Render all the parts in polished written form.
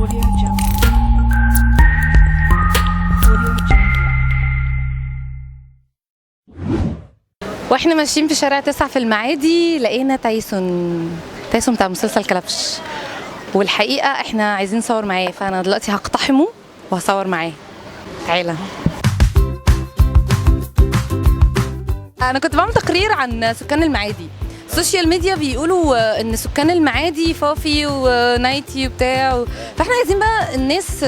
Audio Jungle. Audio Jungle. واحنا ماشيين في شارع 9 في المعادي لقينا تايسون بتاع مسلسل كلبش، والحقيقه احنا عايزين نصور معاه، فانا دلوقتي هقتحمه وهصور معاه. تعالى. انا كنت بعمل تقرير عن سكان المعادي. السوشيال ميديا بيقولوا ان سكان المعادي فافي ونايتي وبتاع فاحنا عايزين بقى الناس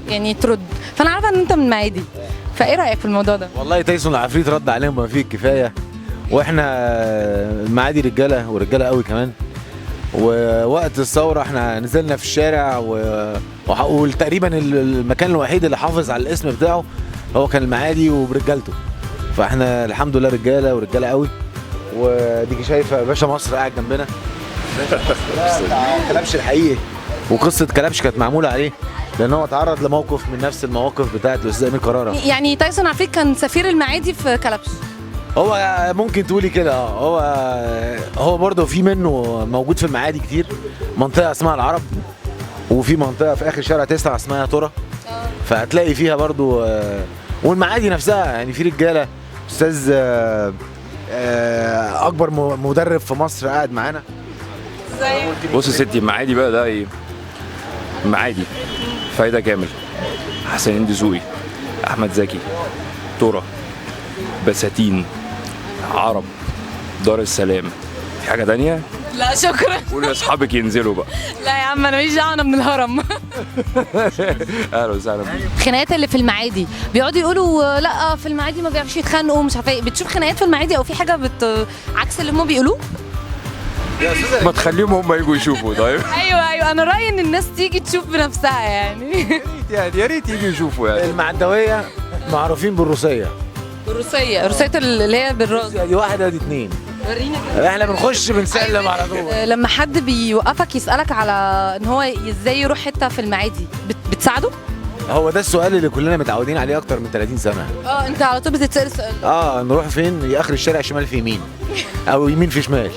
يعني ترد. فانا عارفه ان انت من المعادي، فايه رايك في الموضوع ده؟ والله تايسون العفريت رد عليهم بما فيه الكفايه، واحنا المعادي رجاله ورجاله قوي كمان. ووقت الثوره احنا نزلنا في الشارع وتقريبا المكان الوحيد اللي حافظ على الاسم بتاعه هو كان المعادي وبرجالته. فاحنا الحمد لله رجاله ورجاله قوي. وديكي شايفه باشا مصر قاعد جنبنا. كلبش الحقيقي، وقصه كلبش كانت معموله عليه لان هو اتعرض لموقف من نفس المواقف بتاعت الاستاذ امير كرارة. يعني تايسون عفريت كان سفير المعادي في كلبش. هو ممكن تقولي كده. هو برضه في منه موجود في المعادي كتير. منطقه اسمها العرب، وفي منطقه في اخر شارع 9 اسمها ترى، فهتلاقي فيها برضه. والمعادي نفسها يعني في رجاله. استاذ اكبر مدرب في مصر قاعد معانا. بص يا ستي، المعادي بقى ده ايه؟ المعادي فايدة كامل، حسنين دسوقي، احمد زكي، ترى، بساتين، عرب، دار السلام. في حاجه تانية؟ لا شكرا. قولوا لاصحابك ينزلوا بقى. لا يا عم انا ماليش دعوه، انا من الهرم. اهلا وسهلا بيك. الخناقات اللي في المعادي بيقعدوا يقولوا لا في المعادي ما بيعرفوش يتخانقوا، مش عارفه ايه. بتشوف خناقات في المعادي او في حاجه عكس اللي هم بيقولوه؟ ما تخليهم هم يجوا يشوفوا. طيب ايوه انا رايي ان الناس تيجي تشوف بنفسها يعني. يا ريت يجوا يشوفوا يعني. المعدويه معروفين بالروسيه. الروسيه اللي هي بالراس دي واحده دي اتنين. ورينا كده. احنا بنخش بنسلم على طول. لما حد بيوقفك يسالك على ان هو ازاي يروح حته في المعادي بتساعده؟ هو ده السؤال اللي كلنا متعودين عليه اكتر من 30 سنه. انت على طول بتتسال السؤال ده. نروح فين؟ اخر الشارع شمال في يمين او يمين في شمال،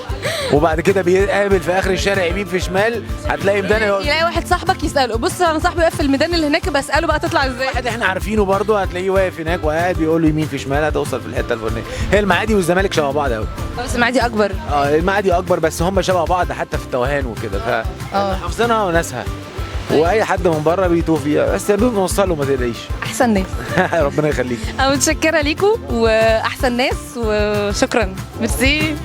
وبعد كده بيقابل في اخر الشارع يمين في شمال هتلاقي ميدان. يلاقي واحد صاحبك يساله بص انا صاحبي واقف في الميدان اللي هناك، بساله بقى تطلع ازاي. واحد احنا عارفينه برضه هتلاقيه واقف هناك وقاعد بيقول له يمين في شمال هتوصل في الحته الفلانيه. هي المعادي والزمالك شبه بعض قوي. بس المعادي اكبر. المعادي اكبر بس هم شبه بعض حتى في التوهان وكده. حافظينها وناسها، واي حد من بره بيتوه فيها بس بنوصل له ما تقلقيش. احسن ناس. ربنا يخليك. انا متشكره ليكم واحسن ناس وشكرا. ميرسي.